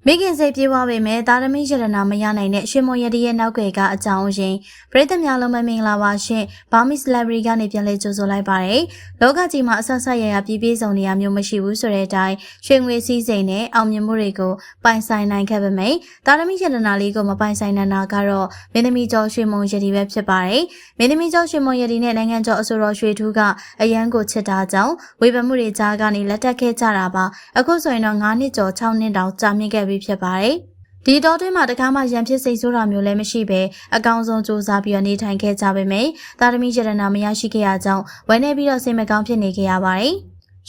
မိခင်စိတ်ပြေးသွားပေမဲ့တာရမီရတနာမရနိုင်တဲ့ရှင်မွန်ရတီရဲ့နောက်ွယ်ကအကြောင်းရင်းပရိသတ်များလုံးမင်္ဂလာပါရှင်ဘာမစ်လဘရီကနေပြန်လဲကြိုဆိုလိုက်ပါတယ်လောကကြီးမှာအဆက်ဆက်ရရပြည့်ပြည့်စုံနေရမျိုးမရှိဘူးဆိုတဲ့အတိုင်းရွှေငွေစည်းစိမ်နဲ့အောင်မြင်မှုတွေကိုပိုင်ဆိုင်နိုင်ခဲ့ပေမဲ့တာရမီရတနာလေးကိုမပိုင်ဆိုင်နိုင်တာကတော့မင်းသမီးကျော်ရွှေမွန်ရတီပဲဖြစ်ပါတယ်မင်းသမီးကျော်ရွှေမွန်ရတီနဲ့နိုင်ငံကျော်အဆိုတော်ရွှေထူးကအရန်ကိုချစ်တာကြောင့်ဝေဖန်မှုတွေကြားကနေလက်တက်ခဲ့ကြတာပါအခုဆိုရင်တော့9နှစ်ကျော်6နှစ်တောင်ကြာမြင့်ခဲ့ပြီဖြစ်ပါတယ်ဒီတော့တွင်းမှာတကားမှရန်ဖြစ်စိတ်ဆိုးတာမျိုးလည်းမရှိပဲအကောင်ဆုံးစူးစမ်းပြီးနေထိုင်ခဲ့ကြပေမယ့်တာရမီရတနာမရရှိခဲ့ရကြောင်းဝမ်းနေပြီးတော့စိတ်မကောင်းဖြစ်နေခဲ့ရပါတယ်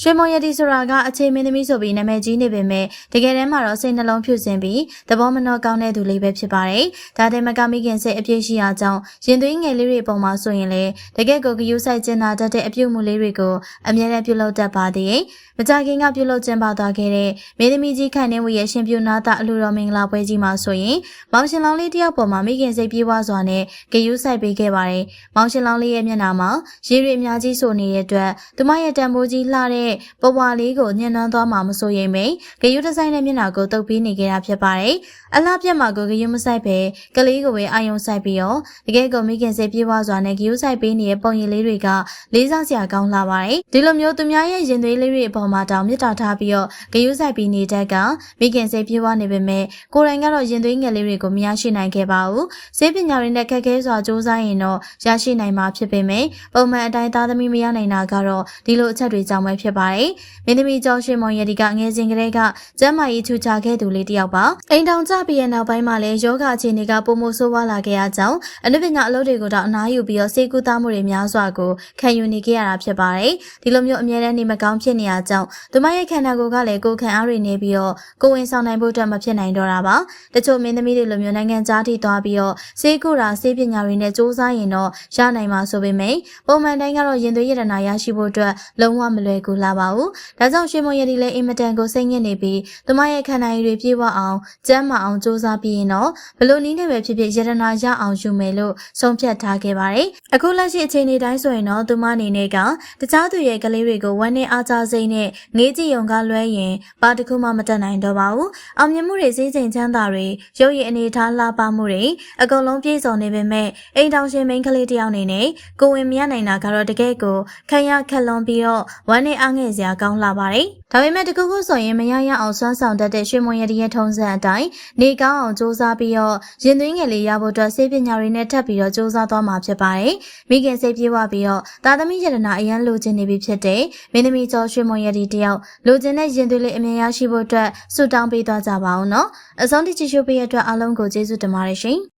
ရွှေမွန်ရတီဆိုတာကအခြေမင်းသမီးဆိုပြီးနာမည်ကြီးနေပေမဲ့တကယ်တမ်းမှာတော့စိတ်နှလုံးဖြူစင်ပြီးသဘောမနှောကောင်းတဲ့သူလေးပဲဖြစ်ပါတယ်။ဒါတဲ့မကမိခင်စိတ်အပြည့်ရှိရာကြောင့်ရင်သွေးငယ်လေးတွေပုံမှာဆိုရင်လေတကယ်ကိုဂယုစိုက်ကျင်နာတတ်တဲ့အပြုတ်မှုလေးတွေကိုအမြဲတမ်းပြုလုပ်တတ်ပါသေးတယ်။မကြခင်ကပြုလုပ်ကျင်းပသွားခဲ့တဲ့မင်းသမီးကြီးခိုင်နှင်းဝေရဲ့ရှင်ပြူနာတာအလူတော်မင်္ဂလာပွဲကြီးမှာဆိုရင်မောင်ရှင်လောင်းလေးတယောက်ပေါ်မှာမိခင်စိတ်ပြေးွားစွာနဲ့ဂယုစိုက်ပေးခဲ့ပါတယ်။မောင်ရှင်လောင်းလေးရဲ့မျက်နှာမှာရေတွေအများကြီးဆိုနေတဲ့အတွက်သူမရဲ့တံပိုးကြီးလှတဲ့ဘဝလေးကိုညှဉ်းနှွမ်းသွားမှာမဆိုရင်မိဂယုဒီဇိုင်းနဲ့မျက်နှာကိုတုပ်ပြီးနေခဲ့တာဖြစ်ပါတယ်။အလှပြတ်မှာကိုဂယုမဆိုင်ပဲကလေးကိုပဲအာယုံဆိုင်ပြီးတော့တကယ်ကိုမိခင်စိတ်ပြေးွားစွာနဲ့ဂယုဆိုင်ပေးနေတဲ့ပုံရိပ်လေးတွေကလေးစားစရာကောင်းလာပါတယ်။ဒီလိုမျိုးသူများရဲ့ရင်သွေးလေးတွေအပေါ်မှာတောင်မြတ်တာထားပြီးတော့ဂယုဆိုင်ပြီးနေတတ်ကမိခင်စိတ်ပြေးွားနေပေမဲ့ကိုယ်တိုင်ကတော့ရင်သွေးငယ်လေးတွေကိုမရရှိနိုင်ခဲ့ပါဘူး။ဆေးပညာတွေနဲ့ခက်ခဲစွာစူးစမ်းရင်တော့ရရှိနိုင်မှာဖြစ်ပေမဲ့ပုံမှန်အတိုင်းသားသမီးမရနိုင်တာကတော့ဒီလိုအချက်တွေကြောင့်ပဲဖြစ်ပါတယ်။မင်းသမီးကျော်ရွှေမွန်ရတီကငယ်စဉ်ကတည်းကကျမ်းမာရေးထူခြားခဲ့သူလေးတစ်ယောက်ပါအိမ်ထောင်ကျပြီးတဲ့နောက်ပိုင်းမှာလည်းယောဂအခြေအနေကပိုမိုဆိုးဝါးလာခဲ့ရကြောင်းအနုပညာအလုပ်တွေကိုတော့အနားယူပြီးတော့စေကူသားမှုတွေများစွာကိုခံယူနေခဲ့ရတာဖြစ်ပါတယ်ဒီလိုမျိုးအမြဲတမ်းနေမကောင်းဖြစ်နေရကြောင်းသူမရဲ့ခန္ဓာကိုယ်ကလည်းကိုယ်ခံအားတွေနေပြီးတော့ကိုယ်ဝင်ဆောင်နိုင်ဖို့အတွက်မဖြစ်နိုင်တော့တာပါတချို့မင်းသမီးတွေလိုမျိုးနိုင်ငံခြားထိသွားပြီးတော့စေကူတာစေပညာတွေနဲ့စူးစမ်းရင်တော့ရနိုင်မှာဆိုပေမဲ့ပုံမှန်တိုင်းကတော့ရင်သွေးရတနာရရှိဖို့အတွက်လုံးဝမလွယ်ကူလာပါဘူးဒါကြောင့်ရွှေမွန်ရတီလည်းအင်မတန်ကိုစိတ်ညစ်နေပြီးသူမရဲ့ခန္ဓာရည်တွေပြေဝအောင်ကျန်းမာအောင်စူးစမ်းပြီးရင်တော့ဘလို့နည်းနဲ့ပဲဖြစ်ဖြစ်ရတနာရအောင်ယူမယ်လို့ဆုံးဖြတ်ထားခဲ့ပါတယ်အခုလက်ရှိအခြေအနေတိုင်းဆိုရင်တော့သူမအနေနဲ့ကတခြားသူရဲ့ကလေးတွေကိုဝမ်းနဲ့အားကြစိတ်နဲ့ငေးကြည့်ရုံကလွဲရင်ဘာတစ်ခုမှမတတ်နိုင်တော့ပါဘူးအောင်မြင်မှုတွေစိတ်ချိန်ချမ်းသာတွေရုပ်ရည်အနေထားလှပမှုတွေအကုန်လုံးပြည့်စုံနေပေမဲ့အိမ်ထောင်ရှင်မိန်းကလေးတစ်ယောက်အနေနဲ့ကိုဝင်မရနိုင်တာကတော့တကယ်ကိုခံရခက်လွန်ပြီးတော့ဝမ်းနဲ့အားငယ်စရာကောင်းလာပါတယ်ဒါပေမဲ့တခုခုဆိုရင်မရရအောင်စွမ်းဆောင်တတ်တဲ့ရွှေမွန်ရတီရဲ့ထုံးစံအတိုင်းနေကောင်းအောင်စူးစမ်းပြီးတော့ရင်သွေးငယ်လေးရဖို့အတွက်စေပညာတွေနဲ့ထပ်ပြီးတော့စူးစမ်းသွားမှာဖြစ်ပါတယ်။မိခင်စိတ်ပြေးဝပြီးတော့သားသမီးရတနာအရန်လိုချင်နေပြီဖြစ်တဲ့မင်းသမီးကျော်ရွှေမွန်ရတီတယောက်လိုချင်တဲ့ရင်သွေးလေးအမြင်ရရှိဖို့အတွက်ဆုတောင်းပေးသွားကြပါအောင်နော်။အဆုံးထိကြည့်ရှုပေးရတဲ့အတွက်အားလုံးကိုကျေးဇူးတင်ပါတယ်ရှင်။